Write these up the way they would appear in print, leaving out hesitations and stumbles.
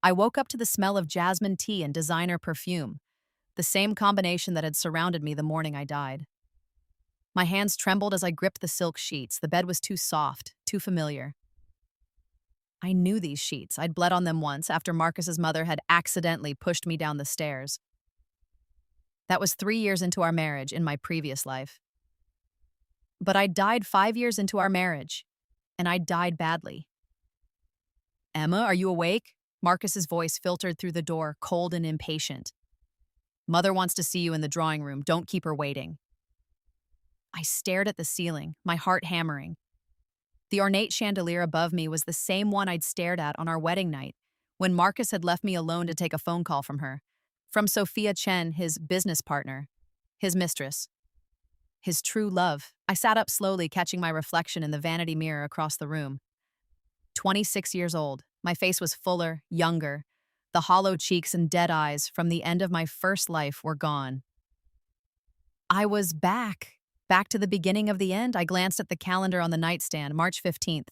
I woke up to the smell of jasmine tea and designer perfume, the same combination that had surrounded me the morning I died. My hands trembled as I gripped the silk sheets. The bed was too soft, too familiar. I knew these sheets. I'd bled on them once after Marcus's mother had accidentally pushed me down the stairs. That was 3 years into our marriage in my previous life. But I died 5 years into our marriage, and I died badly. Emma, are you awake? Marcus's voice filtered through the door, cold and impatient. Mother wants to see you in the drawing room. Don't keep her waiting. I stared at the ceiling, my heart hammering. The ornate chandelier above me was the same one I'd stared at on our wedding night, when Marcus had left me alone to take a phone call from her. From Sophia Chen, his business partner, his mistress, his true love. I sat up slowly, catching my reflection in the vanity mirror across the room. 26 years old, my face was fuller, younger. The hollow cheeks and dead eyes from the end of my first life were gone. I was back to the beginning of the end. I glanced at the calendar on the nightstand, March 15th.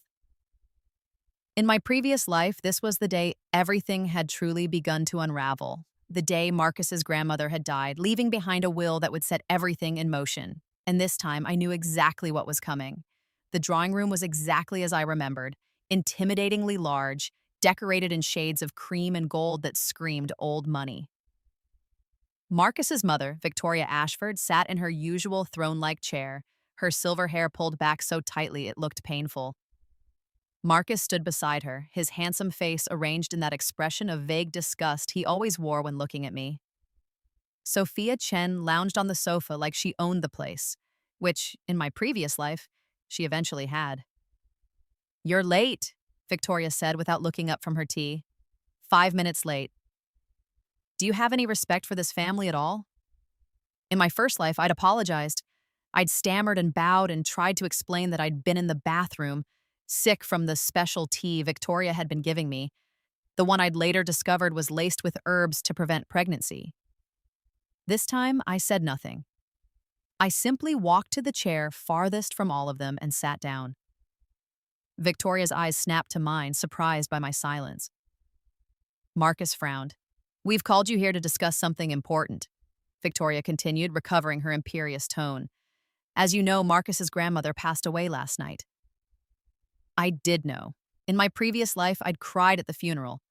In my previous life, this was the day everything had truly begun to unravel. The day Marcus's grandmother had died, leaving behind a will that would set everything in motion. And this time, I knew exactly what was coming. The drawing room was exactly as I remembered, intimidatingly large, decorated in shades of cream and gold that screamed old money. Marcus's mother, Victoria Ashford, sat in her usual throne-like chair, her silver hair pulled back so tightly it looked painful. Marcus stood beside her, his handsome face arranged in that expression of vague disgust he always wore when looking at me. Sophia Chen lounged on the sofa like she owned the place, which, in my previous life, she eventually had. "You're late," Victoria said without looking up from her tea. 5 minutes late. Do you have any respect for this family at all? In my first life, I'd apologized. I'd stammered and bowed and tried to explain that I'd been in the bathroom, sick from the special tea Victoria had been giving me. The one I'd later discovered was laced with herbs to prevent pregnancy. This time, I said nothing. I simply walked to the chair farthest from all of them and sat down. Victoria's eyes snapped to mine, surprised by my silence. Marcus frowned. "We've called you here to discuss something important," Victoria continued, recovering her imperious tone. "As you know, Marcus's grandmother passed away last night." I did know. In my previous life, I'd cried at the funeral.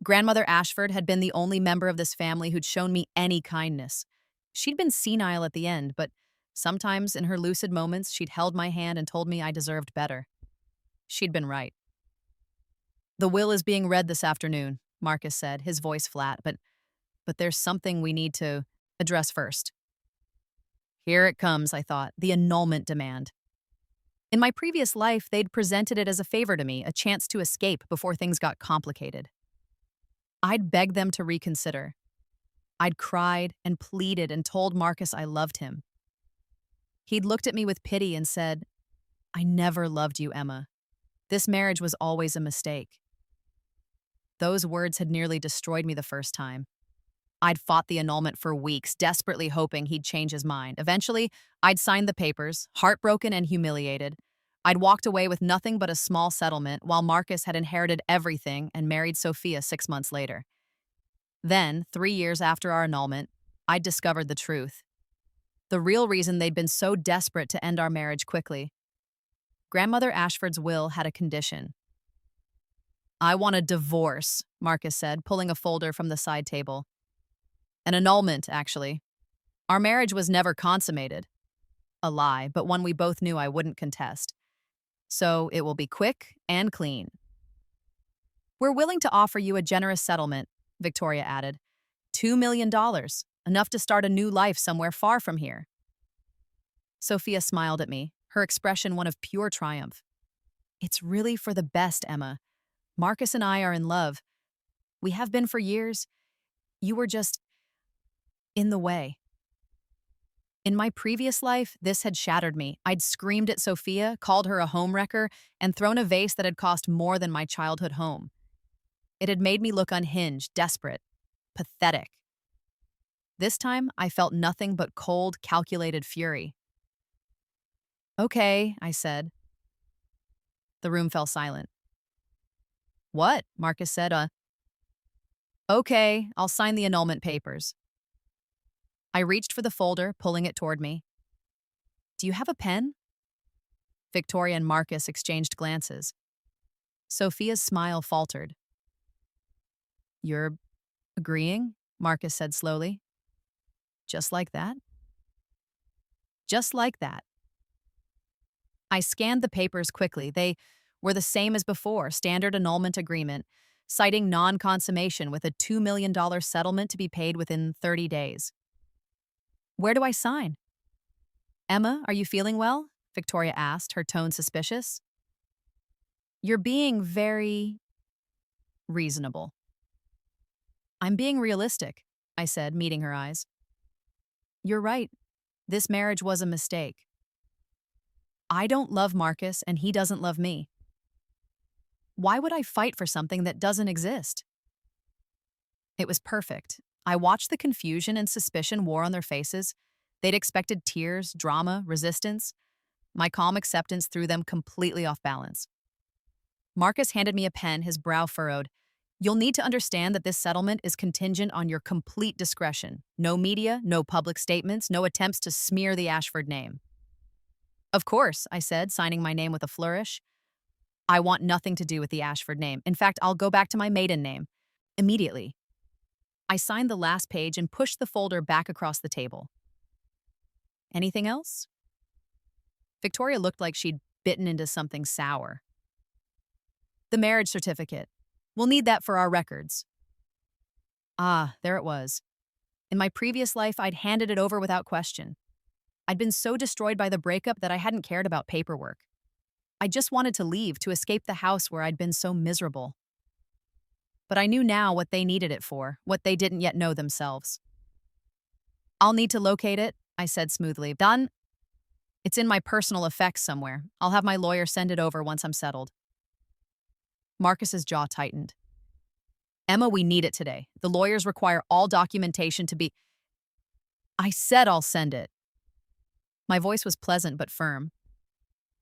Grandmother Ashford had been the only member of this family who'd shown me any kindness. She'd been senile at the end, but sometimes in her lucid moments, she'd held my hand and told me I deserved better. She'd been right. "The will is being read this afternoon," Marcus said, his voice flat, but there's something we need to address first. Here it comes, I thought, the annulment demand. In my previous life, they'd presented it as a favor to me, a chance to escape before things got complicated. I'd begged them to reconsider. I'd cried and pleaded and told Marcus I loved him. He'd looked at me with pity and said, "I never loved you, Emma. This marriage was always a mistake." Those words had nearly destroyed me the first time. I'd fought the annulment for weeks, desperately hoping he'd change his mind. Eventually, I'd signed the papers, heartbroken and humiliated. I'd walked away with nothing but a small settlement, while Marcus had inherited everything and married Sophia 6 months later. Then, 3 years after our annulment, I'd discovered the truth. The real reason they'd been so desperate to end our marriage quickly. Grandmother Ashford's will had a condition. "I want a divorce," Marcus said, pulling a folder from the side table. "An annulment, actually. Our marriage was never consummated." A lie, but one we both knew I wouldn't contest. "So it will be quick and clean." "We're willing to offer you a generous settlement," Victoria added. $2 million, enough to start a new life somewhere far from here. Sophia smiled at me, her expression one of pure triumph. "It's really for the best, Emma. Marcus and I are in love. We have been for years. You were just in the way." In my previous life, this had shattered me. I'd screamed at Sophia, called her a homewrecker, and thrown a vase that had cost more than my childhood home. It had made me look unhinged, desperate, pathetic. This time, I felt nothing but cold, calculated fury. "Okay," I said. The room fell silent. "What?" Marcus said. Okay, I'll sign the annulment papers. I reached for the folder, pulling it toward me. Do you have a pen? Victoria and Marcus exchanged glances. Sophia's smile faltered. You're agreeing? Marcus said slowly. Just like that? Just like that. I scanned the papers quickly. They were the same as before, standard annulment agreement, citing non-consummation with a $2 million settlement to be paid within 30 days. Where do I sign? Emma, are you feeling well? Victoria asked, her tone suspicious. You're being very reasonable. I'm being realistic, I said, meeting her eyes. You're right. This marriage was a mistake. I don't love Marcus and he doesn't love me. Why would I fight for something that doesn't exist? It was perfect. I watched the confusion and suspicion war on their faces. They'd expected tears, drama, resistance. My calm acceptance threw them completely off balance. Marcus handed me a pen, his brow furrowed. You'll need to understand that this settlement is contingent on your complete discretion. No media, no public statements, no attempts to smear the Ashford name. Of course, I said, signing my name with a flourish. I want nothing to do with the Ashford name. In fact, I'll go back to my maiden name. Immediately. I signed the last page and pushed the folder back across the table. Anything else? Victoria looked like she'd bitten into something sour. The marriage certificate. We'll need that for our records. Ah, there it was. In my previous life, I'd handed it over without question. I'd been so destroyed by the breakup that I hadn't cared about paperwork. I just wanted to leave, to escape the house where I'd been so miserable. But I knew now what they needed it for, what they didn't yet know themselves. I'll need to locate it, I said smoothly. Done. It's in my personal effects somewhere. I'll have my lawyer send it over once I'm settled. Marcus's jaw tightened. Emma, we need it today. The lawyers require all documentation to be... I said I'll send it. My voice was pleasant but firm.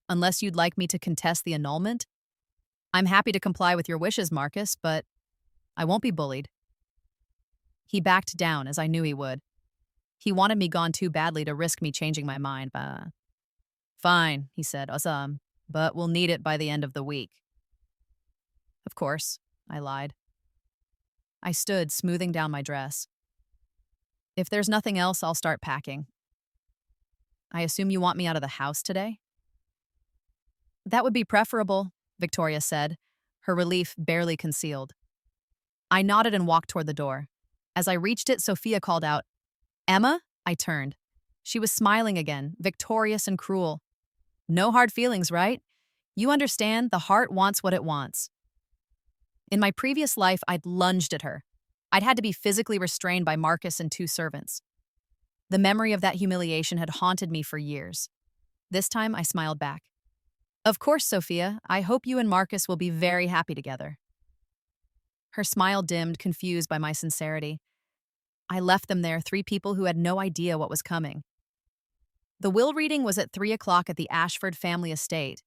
Unless you'd like me to contest the annulment? I'm happy to comply with your wishes, Marcus, but I won't be bullied. He backed down, as I knew he would. He wanted me gone too badly to risk me changing my mind. Fine, he said, but we'll need it by the end of the week. Of course, I lied. I stood, smoothing down my dress. If there's nothing else, I'll start packing. I assume you want me out of the house today? That would be preferable, Victoria said, her relief barely concealed. I nodded and walked toward the door. As I reached it, Sophia called out, Emma? I turned. She was smiling again, victorious and cruel. No hard feelings, right? You understand, the heart wants what it wants. In my previous life, I'd lunged at her. I'd had to be physically restrained by Marcus and 2 servants. The memory of that humiliation had haunted me for years. This time, I smiled back. Of course, Sophia, I hope you and Marcus will be very happy together. Her smile dimmed, confused by my sincerity. I left them there, 3 people who had no idea what was coming. The will reading was at 3 o'clock at the Ashford family estate.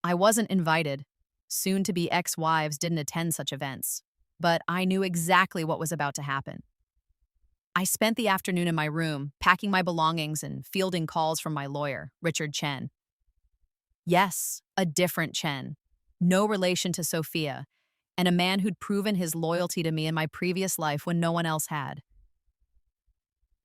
I wasn't invited. Soon-to-be ex-wives didn't attend such events. But I knew exactly what was about to happen. I spent the afternoon in my room, packing my belongings and fielding calls from my lawyer, Richard Chen. Yes, a different Chen. No relation to Sophia, and a man who'd proven his loyalty to me in my previous life when no one else had.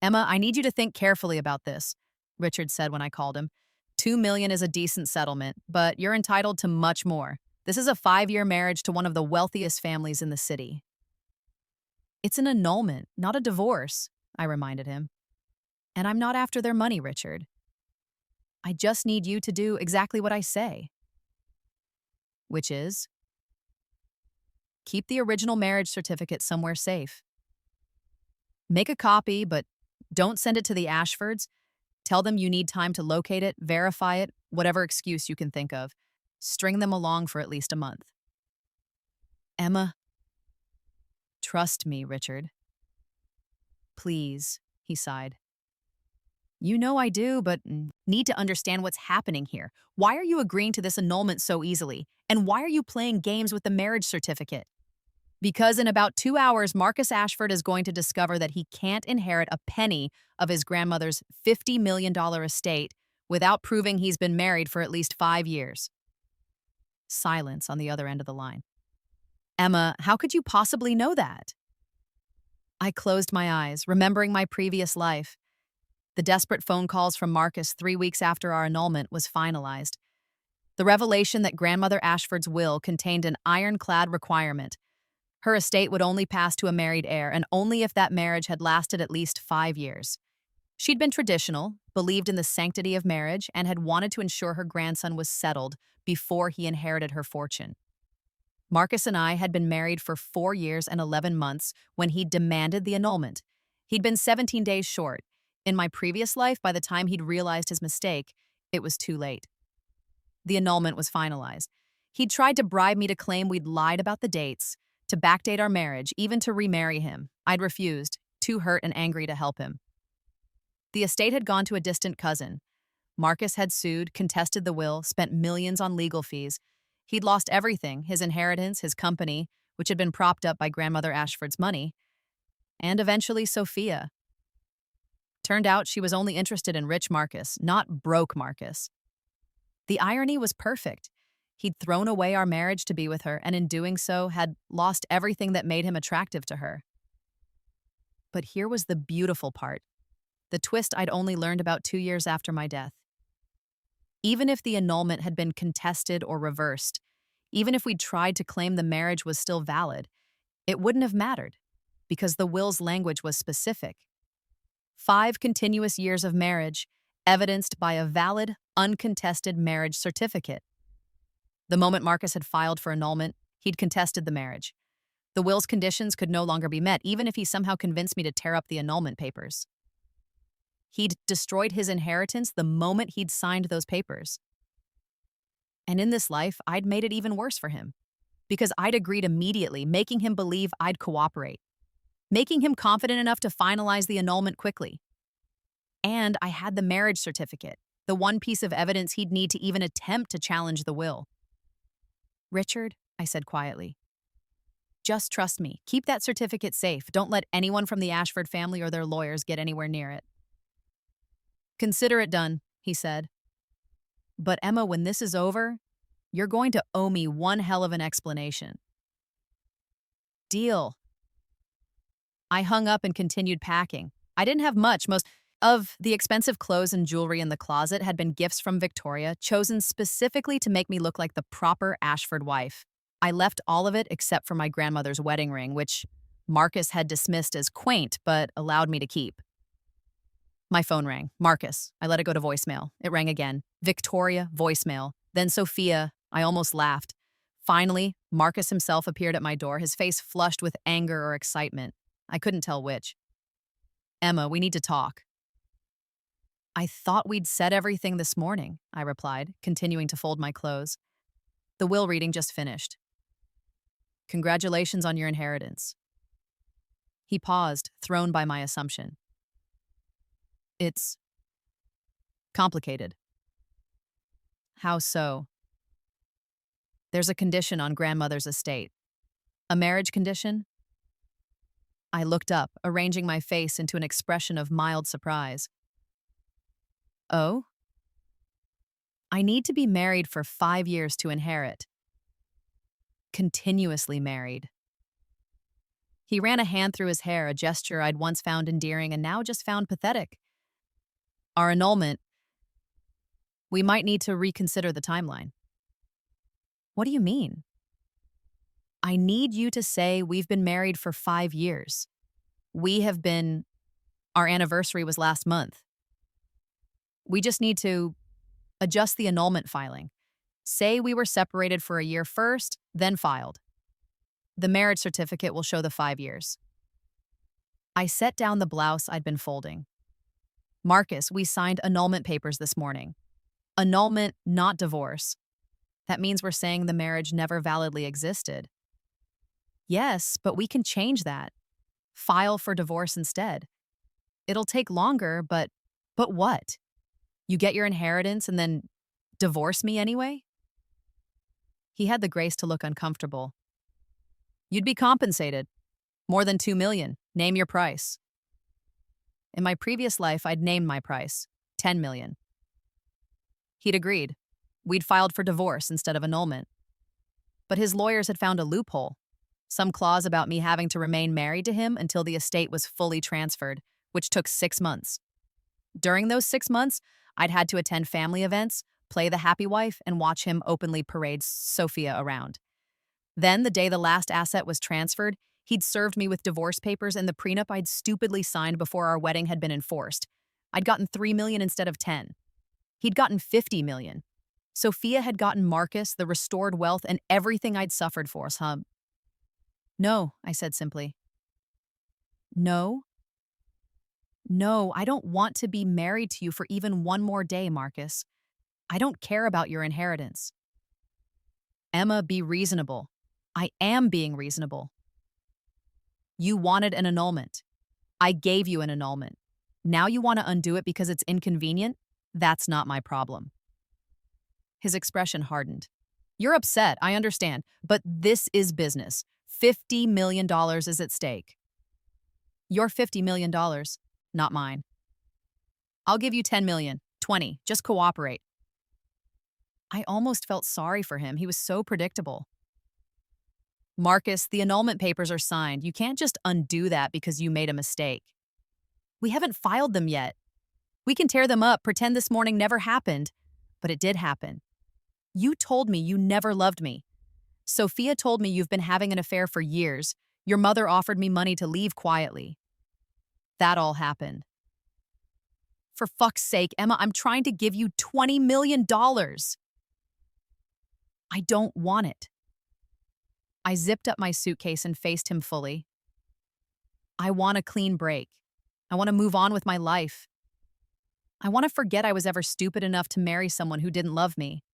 Emma, I need you to think carefully about this, Richard said when I called him. $2 million is a decent settlement, but you're entitled to much more. This is a 5-year marriage to one of the wealthiest families in the city. It's an annulment, not a divorce, I reminded him. And I'm not after their money, Richard. I just need you to do exactly what I say. Which is? Keep the original marriage certificate somewhere safe. Make a copy, but don't send it to the Ashfords. Tell them you need time to locate it, verify it, whatever excuse you can think of. String them along for at least a month. Emma, trust me, Richard. Please, he sighed. You know I do, but need to understand what's happening here. Why are you agreeing to this annulment so easily? And why are you playing games with the marriage certificate? Because in about 2 hours, Marcus Ashford is going to discover that he can't inherit a penny of his grandmother's $50 million estate without proving he's been married for at least 5 years. Silence on the other end of the line. Emma, how could you possibly know that? I closed my eyes, remembering my previous life. The desperate phone calls from Marcus 3 weeks after our annulment was finalized. The revelation that Grandmother Ashford's will contained an ironclad requirement. Her estate would only pass to a married heir, and only if that marriage had lasted at least 5 years. She'd been traditional, believed in the sanctity of marriage, and had wanted to ensure her grandson was settled before he inherited her fortune. Marcus and I had been married for 4 years and 11 months when he demanded the annulment. He'd been 17 days short. In my previous life, by the time he'd realized his mistake, it was too late. The annulment was finalized. He'd tried to bribe me to claim we'd lied about the dates, to backdate our marriage, even to remarry him. I'd refused, too hurt and angry to help him. The estate had gone to a distant cousin. Marcus had sued, contested the will, spent millions on legal fees. He'd lost everything, his inheritance, his company, which had been propped up by Grandmother Ashford's money, and eventually Sophia. Turned out she was only interested in rich Marcus, not broke Marcus. The irony was perfect. He'd thrown away our marriage to be with her, and in doing so had lost everything that made him attractive to her. But here was the beautiful part, the twist I'd only learned about 2 years after my death. Even if the annulment had been contested or reversed, even if we'd tried to claim the marriage was still valid, it wouldn't have mattered, because the will's language was specific. 5 continuous years of marriage, evidenced by a valid, uncontested marriage certificate. The moment Marcus had filed for annulment, he'd contested the marriage. The will's conditions could no longer be met, even if he somehow convinced me to tear up the annulment papers. He'd destroyed his inheritance the moment he'd signed those papers. And in this life, I'd made it even worse for him, because I'd agreed immediately, making him believe I'd cooperate, making him confident enough to finalize the annulment quickly. And I had the marriage certificate, the one piece of evidence he'd need to even attempt to challenge the will. Richard, I said quietly, just trust me. Keep that certificate safe. Don't let anyone from the Ashford family or their lawyers get anywhere near it. Consider it done, he said. But Emma, when this is over, you're going to owe me one hell of an explanation. Deal. I hung up and continued packing. I didn't have much. Most of the expensive clothes and jewelry in the closet had been gifts from Victoria, chosen specifically to make me look like the proper Ashford wife. I left all of it except for my grandmother's wedding ring, which Marcus had dismissed as quaint but allowed me to keep. My phone rang. Marcus. I let it go to voicemail. It rang again. Victoria, voicemail. Then Sophia. I almost laughed. Finally, Marcus himself appeared at my door, his face flushed with anger or excitement. I couldn't tell which. Emma, we need to talk. I thought we'd said everything this morning, I replied, continuing to fold my clothes. The will reading just finished. Congratulations on your inheritance. He paused, thrown by my assumption. It's complicated. How so? There's a condition on grandmother's estate. A marriage condition? I looked up, arranging my face into an expression of mild surprise. Oh? I need to be married for 5 years to inherit. Continuously married. He ran a hand through his hair, a gesture I'd once found endearing and now just found pathetic. Our annulment. We might need to reconsider the timeline. What do you mean? I need you to say we've been married for 5 years. Our anniversary was last month. We just need to adjust the annulment filing. Say we were separated for a year first, then filed. The marriage certificate will show the 5 years. I set down the blouse I'd been folding. Marcus, we signed annulment papers this morning. Annulment, not divorce. That means we're saying the marriage never validly existed. Yes, but we can change that. File for divorce instead. It'll take longer, but what? You get your inheritance and then divorce me anyway? He had the grace to look uncomfortable. You'd be compensated. More than 2 million. Name your price. In my previous life, I'd named my price, 10 million. He'd agreed. We'd filed for divorce instead of annulment. But his lawyers had found a loophole, some clause about me having to remain married to him until the estate was fully transferred, which took 6 months. During those 6 months, I'd had to attend family events, play the happy wife, and watch him openly parade Sophia around. Then, the day the last asset was transferred, he'd served me with divorce papers and the prenup I'd stupidly signed before our wedding had been enforced. I'd gotten 3 million instead of 10. He'd gotten 50 million. Sophia had gotten Marcus, the restored wealth, and everything I'd suffered for us, huh? No, I said simply. No? No, I don't want to be married to you for even one more day, Marcus. I don't care about your inheritance. Emma, be reasonable. I am being reasonable. You wanted an annulment. I gave you an annulment. Now you want to undo it because it's inconvenient? That's not my problem. His expression hardened. You're upset, I understand, but this is business. $50 million is at stake. Your $50 million, not mine. I'll give you 10 million, 20, just cooperate. I almost felt sorry for him. He was so predictable. Marcus, the annulment papers are signed. You can't just undo that because you made a mistake. We haven't filed them yet. We can tear them up, pretend this morning never happened, but it did happen. You told me you never loved me. Sophia told me you've been having an affair for years. Your mother offered me money to leave quietly. That all happened. For fuck's sake, Emma, I'm trying to give you $20 million. I don't want it. I zipped up my suitcase and faced him fully. I want a clean break. I want to move on with my life. I want to forget I was ever stupid enough to marry someone who didn't love me.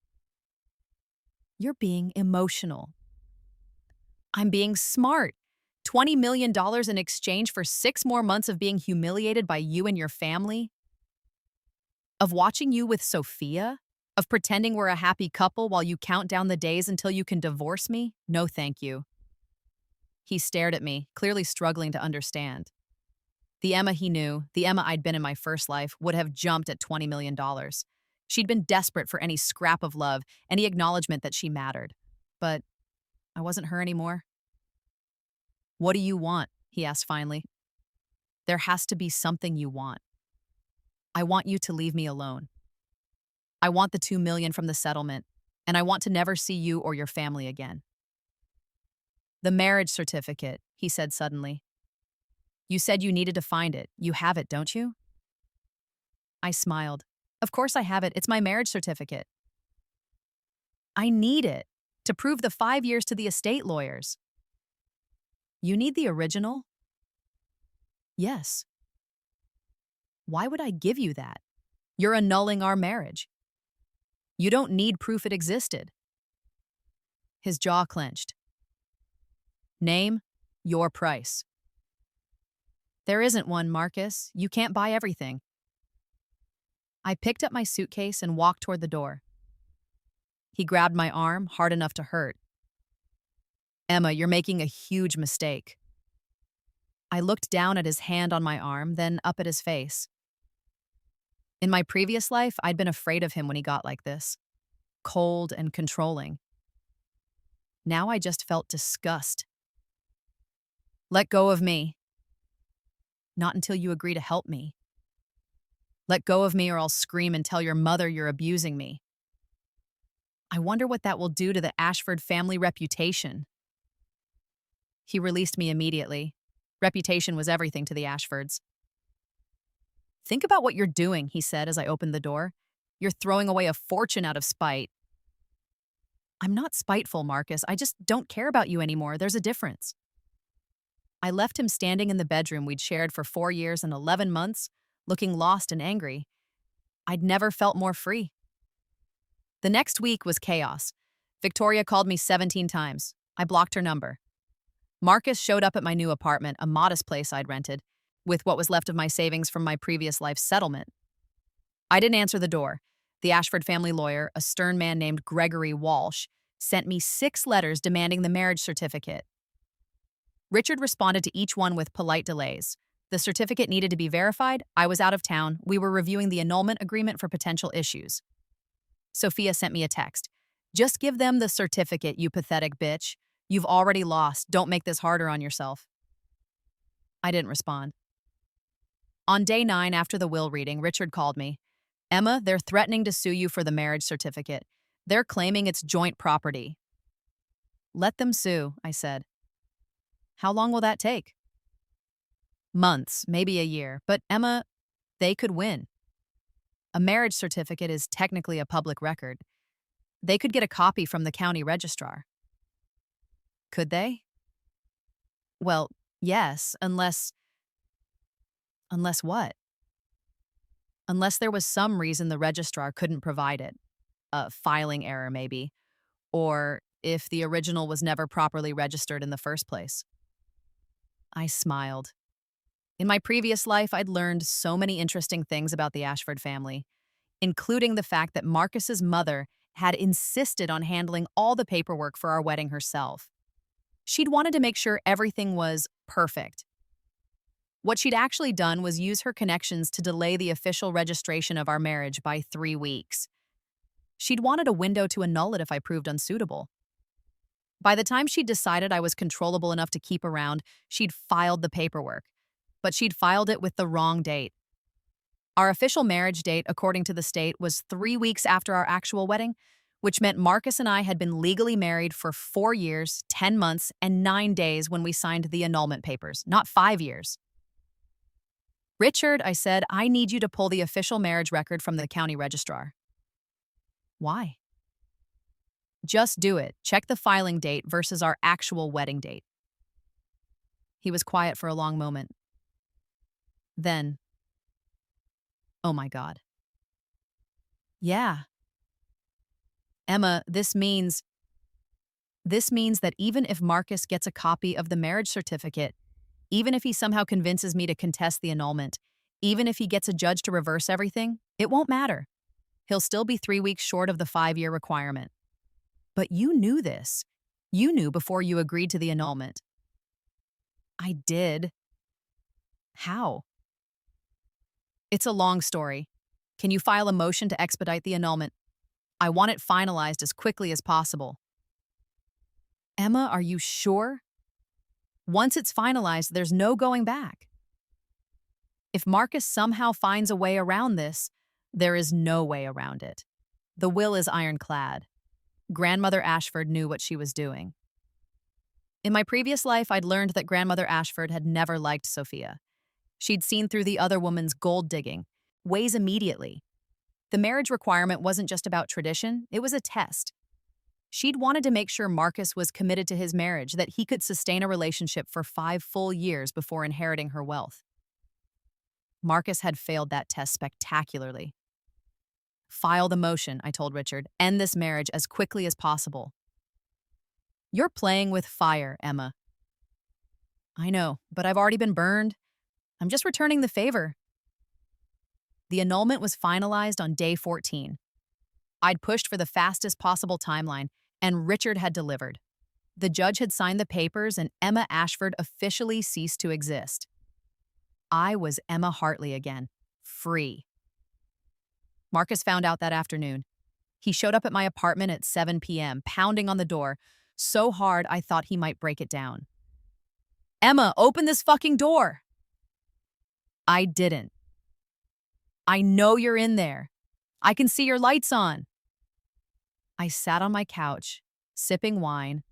You're being emotional. I'm being smart. $20 million in exchange for 6 more months of being humiliated by you and your family? Of watching you with Sophia? Of pretending we're a happy couple while you count down the days until you can divorce me? No, thank you. He stared at me, clearly struggling to understand. The Emma he knew, the Emma I'd been in my first life, would have jumped at $20 million. She'd been desperate for any scrap of love, any acknowledgement that she mattered. But I wasn't her anymore. What do you want? He asked finally. There has to be something you want. I want you to leave me alone. I want the 2 million from the settlement, and I want to never see you or your family again. The marriage certificate, he said suddenly. You said you needed to find it. You have it, don't you? I smiled. Of course I have it. It's my marriage certificate. I need it to prove the 5 years to the estate lawyers. You need the original? Yes. Why would I give you that? You're annulling our marriage. You don't need proof it existed. His jaw clenched. Name, your price. There isn't one, Marcus. You can't buy everything. I picked up my suitcase and walked toward the door. He grabbed my arm, hard enough to hurt. Emma, you're making a huge mistake. I looked down at his hand on my arm, then up at his face. In my previous life, I'd been afraid of him when he got like this, cold and controlling. Now I just felt disgust. Let go of me. Not until you agree to help me. Let go of me or I'll scream and tell your mother you're abusing me. I wonder what that will do to the Ashford family reputation. He released me immediately. Reputation was everything to the Ashfords. Think about what you're doing, he said as I opened the door. You're throwing away a fortune out of spite. I'm not spiteful, Marcus. I just don't care about you anymore. There's a difference. I left him standing in the bedroom we'd shared for 4 years and 11 months, looking lost and angry. I'd never felt more free. The next week was chaos. Victoria called me 17 times. I blocked her number. Marcus showed up at my new apartment, a modest place I'd rented, with what was left of my savings from my previous life's settlement. I didn't answer the door. The Ashford family lawyer, a stern man named Gregory Walsh, sent me 6 letters demanding the marriage certificate. Richard responded to each one with polite delays. The certificate needed to be verified. I was out of town. We were reviewing the annulment agreement for potential issues. Sophia sent me a text. Just give them the certificate, you pathetic bitch. You've already lost. Don't make this harder on yourself. I didn't respond. On day 9 after the will reading, Richard called me. Emma, they're threatening to sue you for the marriage certificate. They're claiming it's joint property. Let them sue, I said. How long will that take? Months, maybe a year. But Emma, they could win. A marriage certificate is technically a public record. They could get a copy from the county registrar. Could they? Well, yes, unless what? Unless there was some reason the registrar couldn't provide it. A filing error, maybe. Or if the original was never properly registered in the first place. I smiled. In my previous life, I'd learned so many interesting things about the Ashford family, including the fact that Marcus's mother had insisted on handling all the paperwork for our wedding herself. She'd wanted to make sure everything was perfect. What she'd actually done was use her connections to delay the official registration of our marriage by 3 weeks. She'd wanted a window to annul it if I proved unsuitable. By the time she'd decided I was controllable enough to keep around, she'd filed the paperwork. But she'd filed it with the wrong date. Our official marriage date, according to the state, was 3 weeks after our actual wedding, which meant Marcus and I had been legally married for 4 years, 10 months, and 9 days when we signed the annulment papers, not 5 years. Richard, I said, I need you to pull the official marriage record from the county registrar. Why? Just do it. Check the filing date versus our actual wedding date. He was quiet for a long moment. Then, oh my God. Yeah. Emma, this means that even if Marcus gets a copy of the marriage certificate, even if he somehow convinces me to contest the annulment, even if he gets a judge to reverse everything, it won't matter. He'll still be 3 weeks short of the 5-year requirement. But you knew this. You knew before you agreed to the annulment. I did. How? It's a long story. Can you file a motion to expedite the annulment? I want it finalized as quickly as possible. Emma, are you sure? Once it's finalized, there's no going back. If Marcus somehow finds a way around this, there is no way around it. The will is ironclad. Grandmother Ashford knew what she was doing. In my previous life, I'd learned that Grandmother Ashford had never liked Sophia. She'd seen through the other woman's gold digging, ways immediately. The marriage requirement wasn't just about tradition, it was a test. She'd wanted to make sure Marcus was committed to his marriage, that he could sustain a relationship for 5 full years before inheriting her wealth. Marcus had failed that test spectacularly. File the motion, I told Richard. End this marriage as quickly as possible. You're playing with fire, Emma. I know, but I've already been burned. I'm just returning the favor. The annulment was finalized on day 14. I'd pushed for the fastest possible timeline, and Richard had delivered. The judge had signed the papers, and Emma Ashford officially ceased to exist. I was Emma Hartley again, free. Marcus found out that afternoon. He showed up at my apartment at 7 p.m., pounding on the door, so hard I thought he might break it down. Emma, open this fucking door! I didn't. I know you're in there. I can see your lights on. I sat on my couch, sipping wine,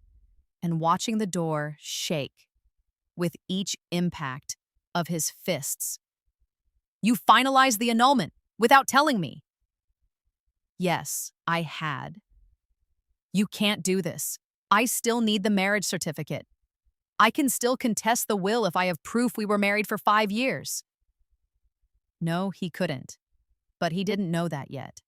and watching the door shake with each impact of his fists. You finalized the annulment without telling me. Yes, I had. You can't do this. I still need the marriage certificate. I can still contest the will if I have proof we were married for 5 years. No, he couldn't. But he didn't know that yet.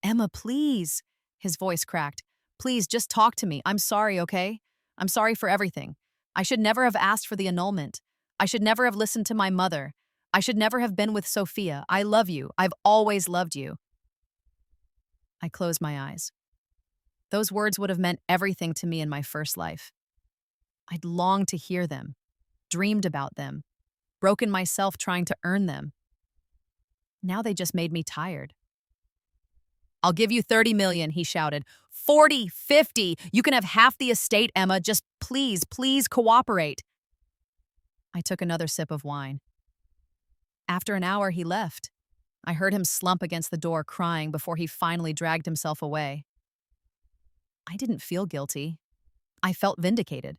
Emma, please. His voice cracked. Please, just talk to me. I'm sorry, okay? I'm sorry for everything. I should never have asked for the annulment. I should never have listened to my mother. I should never have been with Sophia. I love you. I've always loved you. I closed my eyes. Those words would have meant everything to me in my first life. I'd longed to hear them, dreamed about them, broken myself trying to earn them. Now they just made me tired. "I'll give you 30 million," he shouted. 40, 50. You can have half the estate, Emma. Just please, please cooperate. I took another sip of wine. After an hour, he left. I heard him slump against the door crying before he finally dragged himself away. I didn't feel guilty. I felt vindicated.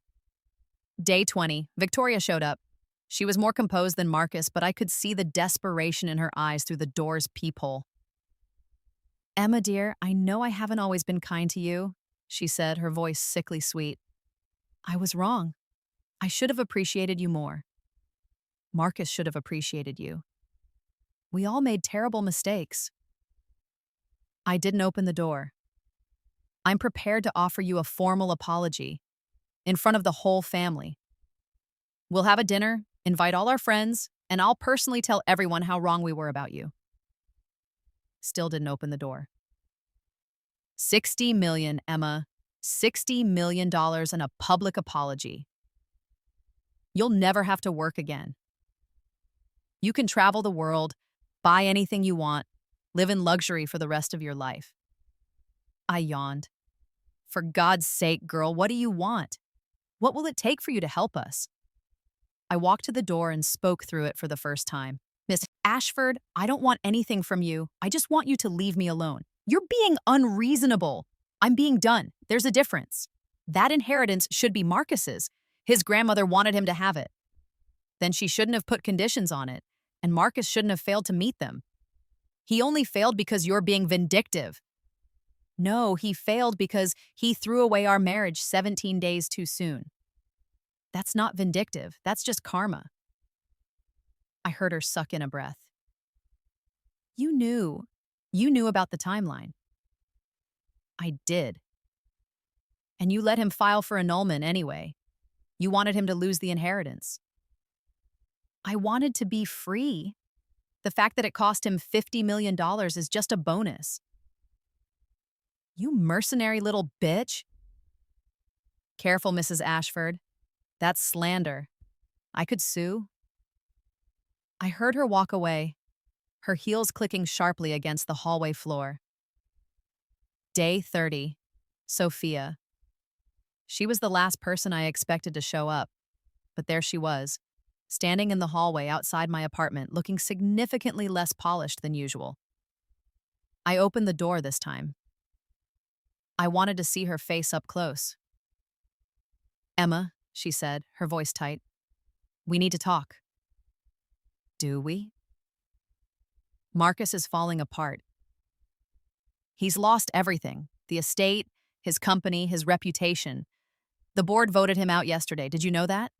Day 20, Victoria showed up. She was more composed than Marcus, but I could see the desperation in her eyes through the door's peephole. "Emma, dear, I know I haven't always been kind to you," she said, her voice sickly sweet. "I was wrong. I should have appreciated you more. Marcus should have appreciated you. We all made terrible mistakes." I didn't open the door. "I'm prepared to offer you a formal apology in front of the whole family. We'll have a dinner, invite all our friends, and I'll personally tell everyone how wrong we were about you." Still didn't open the door. 60 million, Emma. $60 million and a public apology. You'll never have to work again. You can travel the world, buy anything you want, live in luxury for the rest of your life. I yawned. "For God's sake, girl, what do you want? What will it take for you to help us?" I walked to the door and spoke through it for the first time. "Miss Ashford, I don't want anything from you. I just want you to leave me alone. You're being unreasonable. I'm being done. There's a difference. That inheritance should be Marcus's. His grandmother wanted him to have it. Then she shouldn't have put conditions on it, and Marcus shouldn't have failed to meet them. He only failed because you're being vindictive. No, he failed because he threw away our marriage 17 days too soon. That's not vindictive. That's just karma." I heard her suck in a breath. You knew. You knew about the timeline." "I did. And you let him file for annulment anyway. You wanted him to lose the inheritance." "I wanted to be free. The fact that it cost him $50 million is just a bonus." "You mercenary little bitch." "Careful, Mrs. Ashford. That's slander. I could sue." I heard her walk away, her heels clicking sharply against the hallway floor. Day 30, Sophia. She was the last person I expected to show up, but there she was, standing in the hallway outside my apartment, looking significantly less polished than usual. I opened the door this time. I wanted to see her face up close. "Emma," she said, her voice tight, "we need to talk." "Do we?" "Marcus is falling apart. He's lost everything, the estate, his company, his reputation. The board voted him out yesterday. Did you know that?"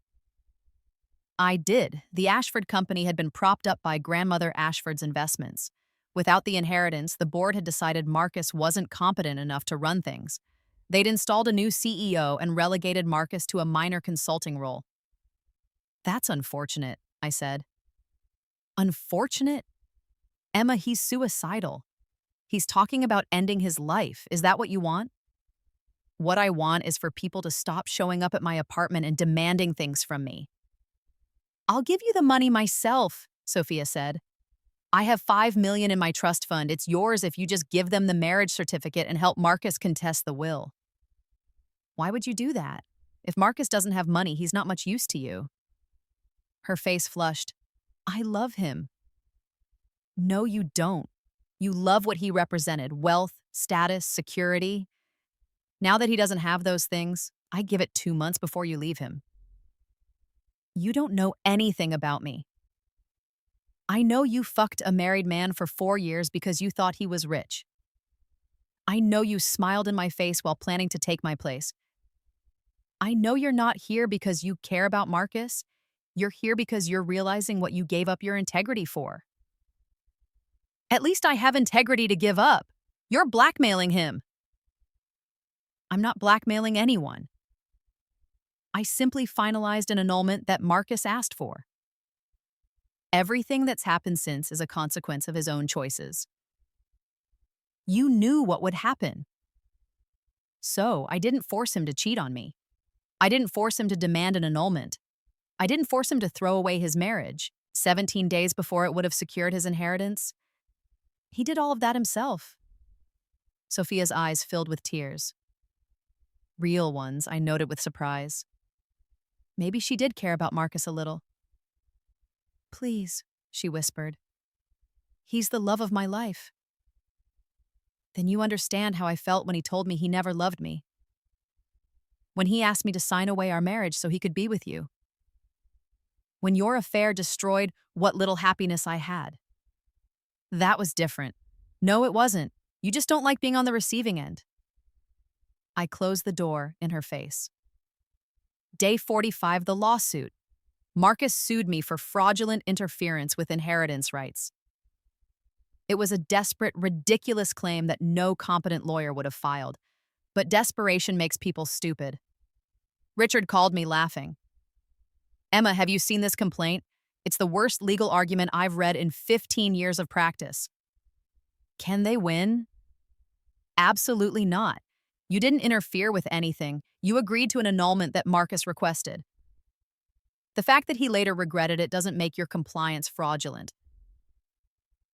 I did. The Ashford company had been propped up by grandmother Ashford's investments. Without the inheritance, the board had decided Marcus wasn't competent enough to run things. They'd installed a new CEO and relegated Marcus to a minor consulting role. "That's unfortunate," I said. "Unfortunate? Emma, he's suicidal. He's talking about ending his life. Is that what you want?" "What I want is for people to stop showing up at my apartment and demanding things from me." "I'll give you the money myself," Sophia said. "I have $5 million in my trust fund. It's yours if you just give them the marriage certificate and help Marcus contest the will." "Why would you do that? If Marcus doesn't have money, he's not much use to you." Her face flushed. "I love him." "No, you don't. You love what he represented, wealth, status, security. Now that he doesn't have those things, I give it 2 months before you leave him." "You don't know anything about me. I know you fucked a married man for 4 years because you thought he was rich. I know you smiled in my face while planning to take my place. I know you're not here because you care about Marcus. You're here because you're realizing what you gave up your integrity for." "At least I have integrity to give up. You're blackmailing him." "I'm not blackmailing anyone. I simply finalized an annulment that Marcus asked for. Everything that's happened since is a consequence of his own choices. You knew what would happen. So I didn't force him to cheat on me. I didn't force him to demand an annulment. I didn't force him to throw away his marriage 17 days before it would have secured his inheritance. He did all of that himself. Sophia's eyes filled with tears. Real ones, I noted with surprise. Maybe she did care about Marcus a little. Please, she whispered. He's the love of my life. Then you understand how I felt when he told me he never loved me. When he asked me to sign away our marriage so he could be with you. When your affair destroyed what little happiness I had. That was different. No, it wasn't. You just don't like being on the receiving end. I closed the door in her face. Day 45, the lawsuit. Marcus sued me for fraudulent interference with inheritance rights. It was a desperate, ridiculous claim that no competent lawyer would have filed. But desperation makes people stupid. Richard called me laughing. Emma, have you seen this complaint? It's the worst legal argument I've read in 15 years of practice. Can they win? Absolutely not. You didn't interfere with anything. You agreed to an annulment that Marcus requested. The fact that he later regretted it doesn't make your compliance fraudulent.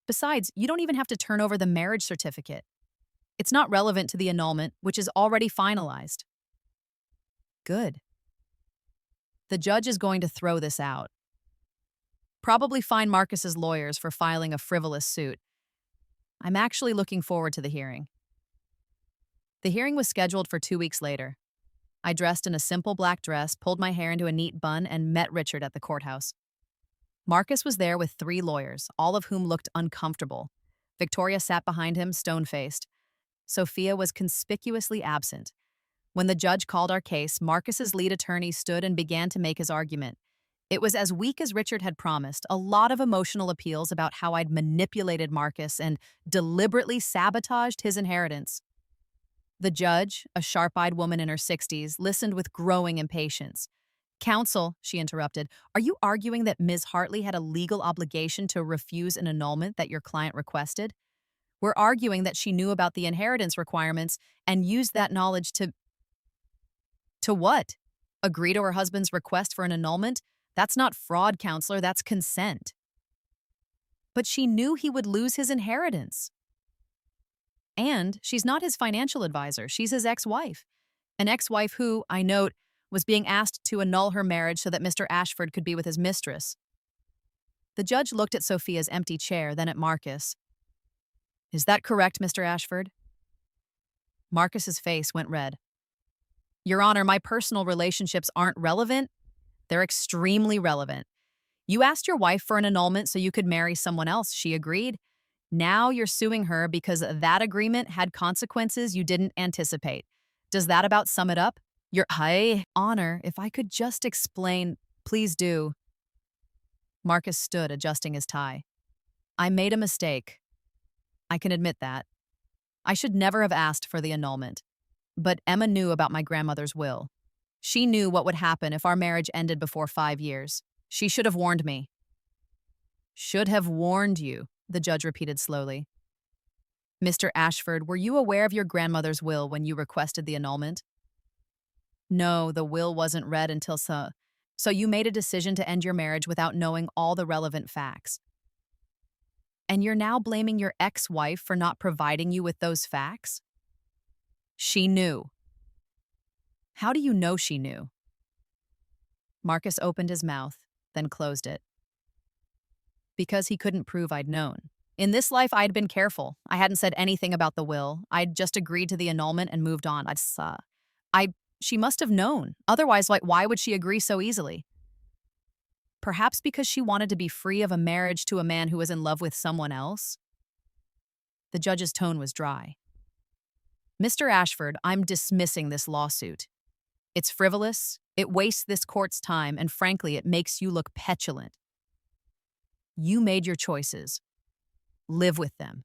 Besides, you don't even have to turn over the marriage certificate. It's not relevant to the annulment, which is already finalized. Good. The judge is going to throw this out. Probably fine Marcus's lawyers for filing a frivolous suit. I'm actually looking forward to the hearing. The hearing was scheduled for 2 weeks later. I dressed in a simple black dress, pulled my hair into a neat bun, and met Richard at the courthouse. Marcus was there with 3 lawyers, all of whom looked uncomfortable. Victoria sat behind him, stone-faced. Sophia was conspicuously absent. When the judge called our case, Marcus's lead attorney stood and began to make his argument. It was as weak as Richard had promised, a lot of emotional appeals about how I'd manipulated Marcus and deliberately sabotaged his inheritance. The judge, a sharp-eyed woman in her 60s, listened with growing impatience. Counsel, she interrupted, are you arguing that Ms. Hartley had a legal obligation to refuse an annulment that your client requested? We're arguing that she knew about the inheritance requirements and used that knowledge to... To what? Agree to her husband's request for an annulment? That's not fraud, counselor, that's consent. But she knew he would lose his inheritance. And she's not his financial advisor, she's his ex-wife. An ex-wife who, I note, was being asked to annul her marriage so that Mr. Ashford could be with his mistress. The judge looked at Sophia's empty chair, then at Marcus. Is that correct, Mr. Ashford? Marcus's face went red. Your Honor, my personal relationships aren't relevant. They're extremely relevant. You asked your wife for an annulment so you could marry someone else. She agreed. Now you're suing her because that agreement had consequences you didn't anticipate. Does that about sum it up? Your Honor, if I could just explain, please do. Marcus stood, adjusting his tie. I made a mistake. I can admit that. I should never have asked for the annulment. But Emma knew about my grandmother's will. She knew what would happen if our marriage ended before 5 years. She should have warned me. Should have warned you, the judge repeated slowly. Mr. Ashford, were you aware of your grandmother's will when you requested the annulment? No, the will wasn't read until so you made a decision to end your marriage without knowing all the relevant facts. And you're now blaming your ex-wife for not providing you with those facts? She knew. How do you know she knew? Marcus opened his mouth, then closed it. Because he couldn't prove I'd known. In this life, I'd been careful. I hadn't said anything about the will. I'd just agreed to the annulment and moved on. She must have known. Otherwise, why would she agree so easily? Perhaps because she wanted to be free of a marriage to a man who was in love with someone else? The judge's tone was dry. Mr. Ashford, I'm dismissing this lawsuit. It's frivolous, it wastes this court's time, and frankly, it makes you look petulant. You made your choices. Live with them.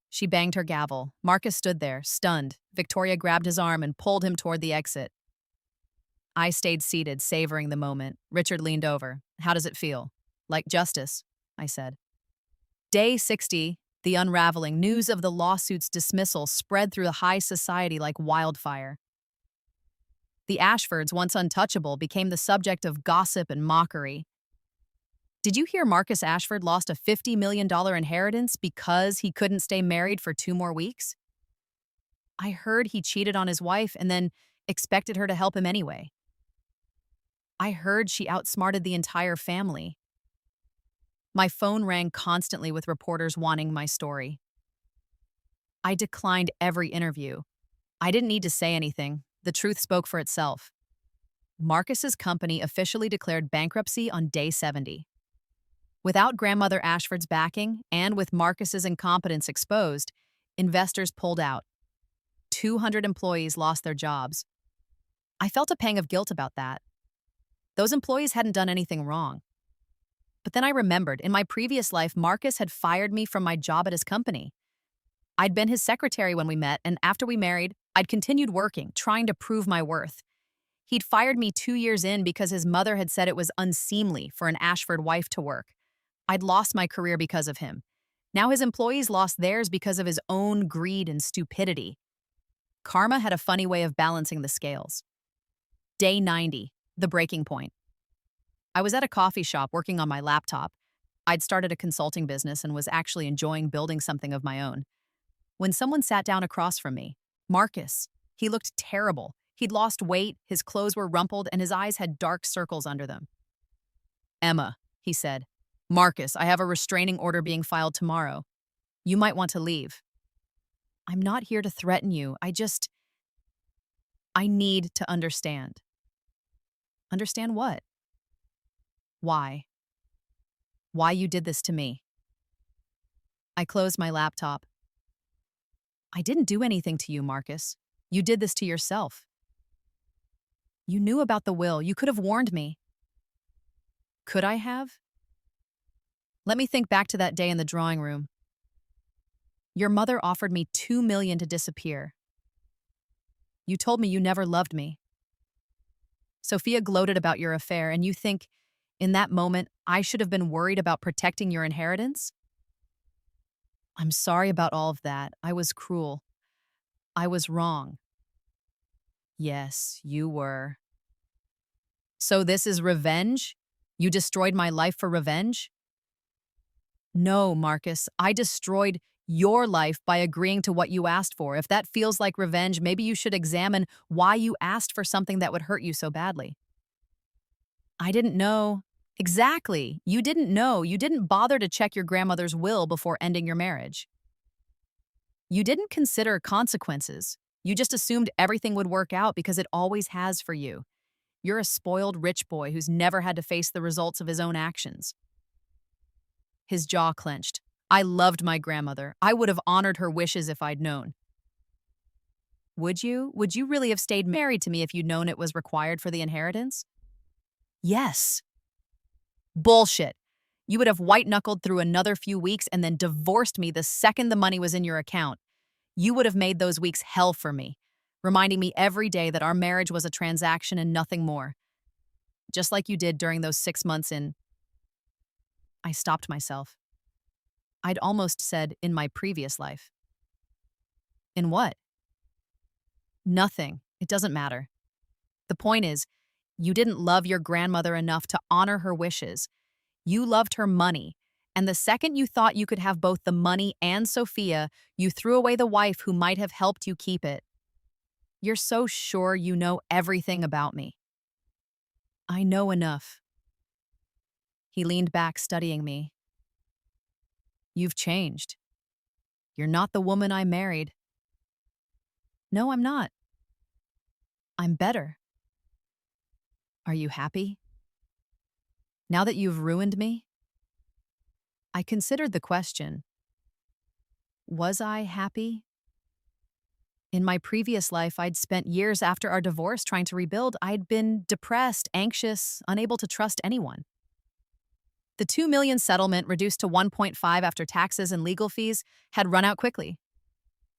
She banged her gavel. Marcus stood there, stunned. Victoria grabbed his arm and pulled him toward the exit. I stayed seated, savoring the moment. Richard leaned over. How does it feel? Like justice, I said. Day 60, the unraveling news of the lawsuit's dismissal spread through the high society like wildfire. The Ashfords, once untouchable, became the subject of gossip and mockery. Did you hear Marcus Ashford lost a $50 million inheritance because he couldn't stay married for 2 more weeks? I heard he cheated on his wife and then expected her to help him anyway. I heard she outsmarted the entire family. My phone rang constantly with reporters wanting my story. I declined every interview. I didn't need to say anything. The truth spoke for itself. Marcus's company officially declared bankruptcy on day 70. Without grandmother Ashford's backing and with Marcus's incompetence exposed, investors pulled out. 200 employees lost their jobs. I felt a pang of guilt about that. Those employees hadn't done anything wrong. But then I remembered, in my previous life, Marcus had fired me from my job at his company. I'd been his secretary when we met, and after we married, I'd continued working, trying to prove my worth. He'd fired me 2 years in because his mother had said it was unseemly for an Ashford wife to work. I'd lost my career because of him. Now his employees lost theirs because of his own greed and stupidity. Karma had a funny way of balancing the scales. Day 90, the breaking point. I was at a coffee shop working on my laptop. I'd started a consulting business and was actually enjoying building something of my own. When someone sat down across from me, Marcus, he looked terrible. He'd lost weight, his clothes were rumpled, and his eyes had dark circles under them. "Emma," he said. "Marcus, I have a restraining order being filed tomorrow. You might want to leave." "I'm not here to threaten you. I need to understand." "Understand what?" "Why? Why you did this to me?" I closed my laptop. "I didn't do anything to you, Marcus. You did this to yourself. You knew about the will. You could have warned me." "Could I have?" Let me think back to that day in the drawing room. Your mother offered me $2 million to disappear. You told me you never loved me. Sophia gloated about your affair, and you think, in that moment, I should have been worried about protecting your inheritance? I'm sorry about all of that. I was cruel. I was wrong. Yes, you were. So this is revenge? You destroyed my life for revenge? No, Marcus, I destroyed your life by agreeing to what you asked for. If that feels like revenge, maybe you should examine why you asked for something that would hurt you so badly. I didn't know. Exactly. You didn't know. You didn't bother to check your grandmother's will before ending your marriage. You didn't consider consequences. You just assumed everything would work out because it always has for you. You're a spoiled rich boy who's never had to face the results of his own actions. His jaw clenched. I loved my grandmother. I would have honored her wishes if I'd known. Would you? Would you really have stayed married to me if you'd known it was required for the inheritance? Yes. Bullshit. You would have white-knuckled through another few weeks and then divorced me the second the money was in your account. You would have made those weeks hell for me, reminding me every day that our marriage was a transaction and nothing more. Just like you did during those 6 months in... I stopped myself. I'd almost said in my previous life. In what? Nothing. It doesn't matter. The point is, you didn't love your grandmother enough to honor her wishes. You loved her money, and the second you thought you could have both the money and Sophia, you threw away the wife who might have helped you keep it. You're so sure you know everything about me. I know enough. He leaned back, studying me. You've changed. You're not the woman I married. No, I'm not. I'm better. Are you happy? Now that you've ruined me? I considered the question. Was I happy? In my previous life, I'd spent years after our divorce trying to rebuild. I'd been depressed, anxious, unable to trust anyone. The $2 million settlement, reduced to 1.5 after taxes and legal fees, had run out quickly.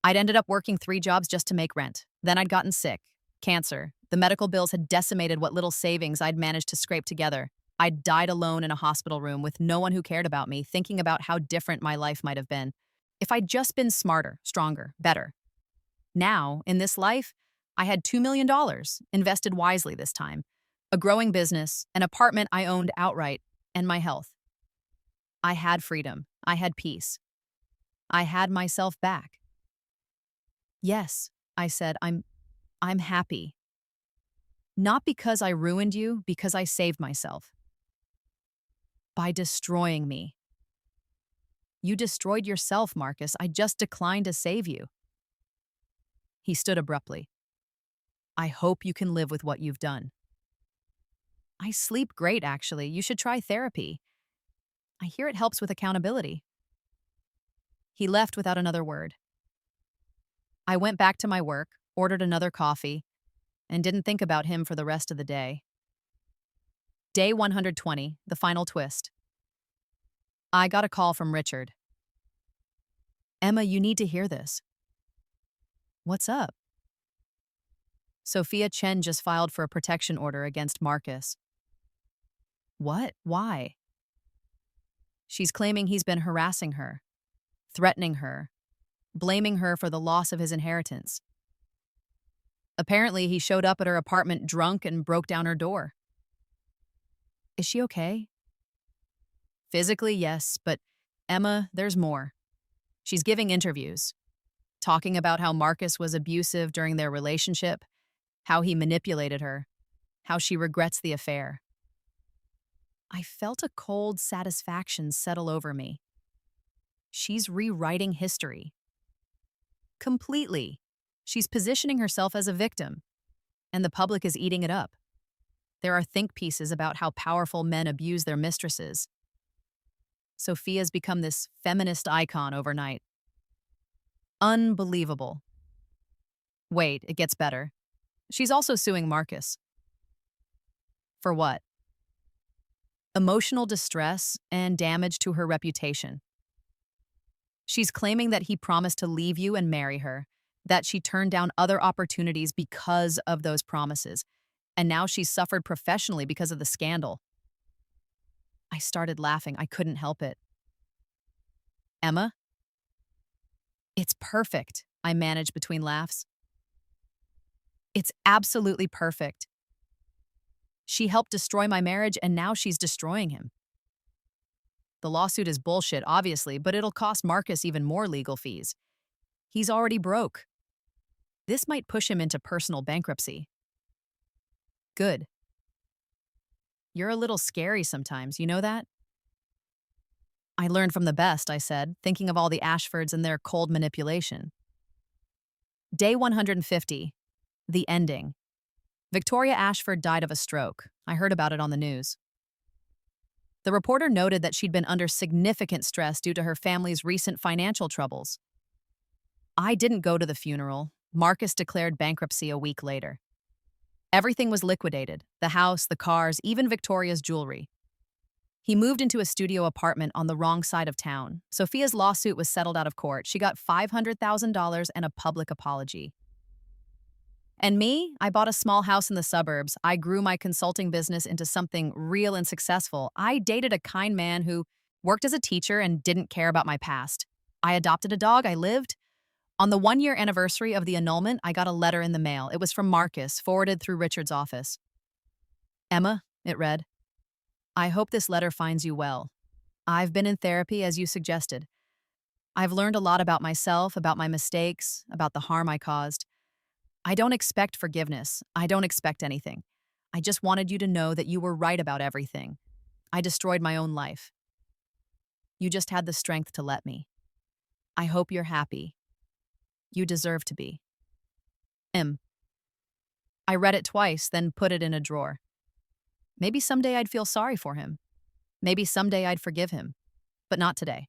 I'd ended up working 3 jobs just to make rent. Then I'd gotten sick. Cancer. The medical bills had decimated what little savings I'd managed to scrape together. I'd died alone in a hospital room with no one who cared about me, thinking about how different my life might have been if I'd just been smarter, stronger, better. Now, in this life, I had $2 million, invested wisely this time, a growing business, an apartment I owned outright, and my health. I had freedom. I had peace. I had myself back. Yes, I said, I'm happy. Not because I ruined you, because I saved myself. By destroying me. You destroyed yourself, Marcus. I just declined to save you. He stood abruptly. I hope you can live with what you've done. I sleep great, actually. You should try therapy. I hear it helps with accountability. He left without another word. I went back to my work, ordered another coffee, and didn't think about him for the rest of the day. Day 120, the final twist. I got a call from Richard. Emma, you need to hear this. What's up? Sophia Chen just filed for a protection order against Marcus. What? Why? She's claiming he's been harassing her, threatening her, blaming her for the loss of his inheritance. Apparently, he showed up at her apartment drunk and broke down her door. Is she okay? Physically, yes, but Emma, there's more. She's giving interviews, talking about how Marcus was abusive during their relationship, how he manipulated her, how she regrets the affair. I felt a cold satisfaction settle over me. She's rewriting history. Completely. She's positioning herself as a victim, and the public is eating it up. There are think pieces about how powerful men abuse their mistresses. Sophia's become this feminist icon overnight. Unbelievable. Wait, it gets better. She's also suing Marcus. For what? Emotional distress and damage to her reputation. She's claiming that he promised to leave you and marry her, that she turned down other opportunities because of those promises, and now she's suffered professionally because of the scandal. I started laughing. I couldn't help it. Emma? It's perfect, I managed between laughs. It's absolutely perfect. She helped destroy my marriage, and now she's destroying him. The lawsuit is bullshit, obviously, but it'll cost Marcus even more legal fees. He's already broke. This might push him into personal bankruptcy. Good. You're a little scary sometimes, you know that? I learned from the best, I said, thinking of all the Ashfords and their cold manipulation. Day 150. The ending. Victoria Ashford died of a stroke. I heard about it on the news. The reporter noted that she'd been under significant stress due to her family's recent financial troubles. I didn't go to the funeral. Marcus declared bankruptcy a week later. Everything was liquidated: the house, the cars, even Victoria's jewelry. He moved into a studio apartment on the wrong side of town. Sophia's lawsuit was settled out of court. She got $500,000 and a public apology. And me, I bought a small house in the suburbs. I grew my consulting business into something real and successful. I dated a kind man who worked as a teacher and didn't care about my past. I adopted a dog. I lived. On the 1-year anniversary of the annulment, I got a letter in the mail. It was from Marcus, forwarded through Richard's office. Emma, it read, I hope this letter finds you well. I've been in therapy as you suggested. I've learned a lot about myself, about my mistakes, about the harm I caused. I don't expect forgiveness. I don't expect anything. I just wanted you to know that you were right about everything. I destroyed my own life. You just had the strength to let me. I hope you're happy. You deserve to be. M. I read it twice, then put it in a drawer. Maybe someday I'd feel sorry for him. Maybe someday I'd forgive him. But not today.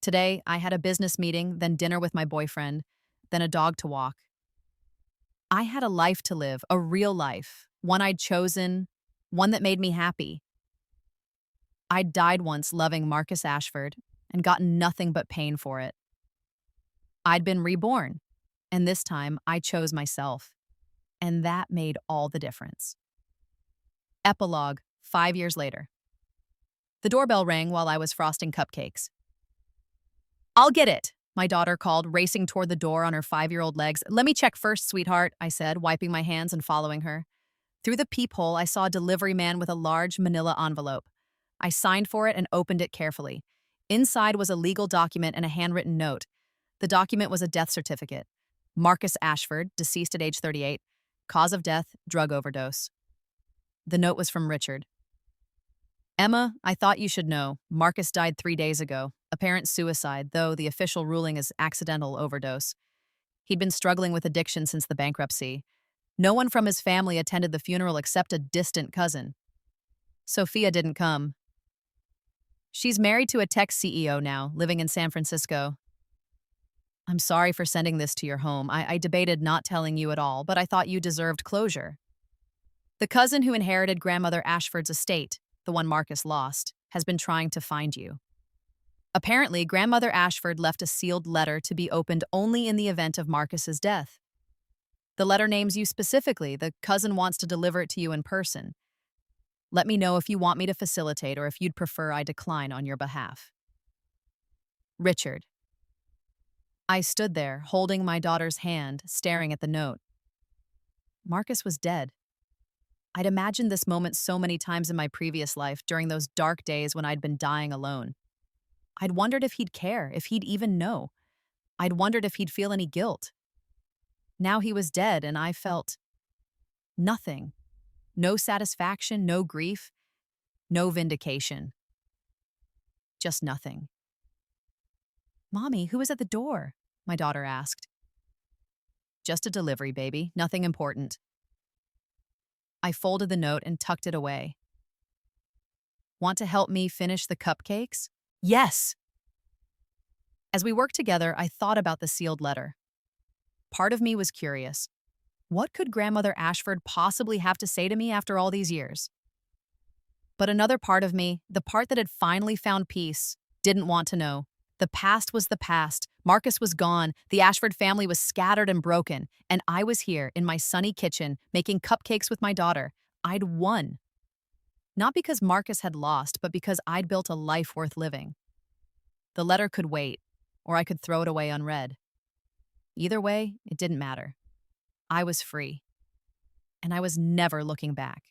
Today, I had a business meeting, then dinner with my boyfriend, then a dog to walk. I had a life to live, a real life, one I'd chosen, one that made me happy. I'd died once loving Marcus Ashford and gotten nothing but pain for it. I'd been reborn, and this time I chose myself, and that made all the difference. Epilogue, 5 years later. The doorbell rang while I was frosting cupcakes. I'll get it, My daughter called, racing toward the door on her 5-year-old legs. Let me check first, sweetheart, I said, wiping my hands and following her. Through the peephole, I saw a delivery man with a large manila envelope. I signed for it and opened it carefully. Inside was a legal document and a handwritten note. The document was a death certificate. Marcus Ashford, deceased at age 38. Cause of death, drug overdose. The note was from Richard. Emma, I thought you should know. Marcus died 3 days ago. Apparent suicide, though the official ruling is accidental overdose. He'd been struggling with addiction since the bankruptcy. No one from his family attended the funeral except a distant cousin. Sophia didn't come. She's married to a tech CEO now, living in San Francisco. I'm sorry for sending this to your home. I debated not telling you at all, but I thought you deserved closure. The cousin who inherited Grandmother Ashford's estate, the one Marcus lost, has been trying to find you. Apparently, Grandmother Ashford left a sealed letter to be opened only in the event of Marcus's death. The letter names you specifically. The cousin wants to deliver it to you in person. Let me know if you want me to facilitate or if you'd prefer I decline on your behalf. Richard. I stood there, holding my daughter's hand, staring at the note. Marcus was dead. I'd imagined this moment so many times in my previous life during those dark days when I'd been dying alone. I'd wondered if he'd care, if he'd even know. I'd wondered if he'd feel any guilt. Now he was dead, and I felt nothing. No satisfaction, no grief, no vindication. Just nothing. Mommy, who is at the door? My daughter asked. Just a delivery, baby. Nothing important. I folded the note and tucked it away. Want to help me finish the cupcakes? Yes! As we worked together, I thought about the sealed letter. Part of me was curious. What could Grandmother Ashford possibly have to say to me after all these years? But another part of me, the part that had finally found peace, didn't want to know. The past was the past. Marcus was gone. The Ashford family was scattered and broken. And I was here in my sunny kitchen, making cupcakes with my daughter. I'd won. Not because Marcus had lost, but because I'd built a life worth living. The letter could wait, or I could throw it away unread. Either way, it didn't matter. I was free. And I was never looking back.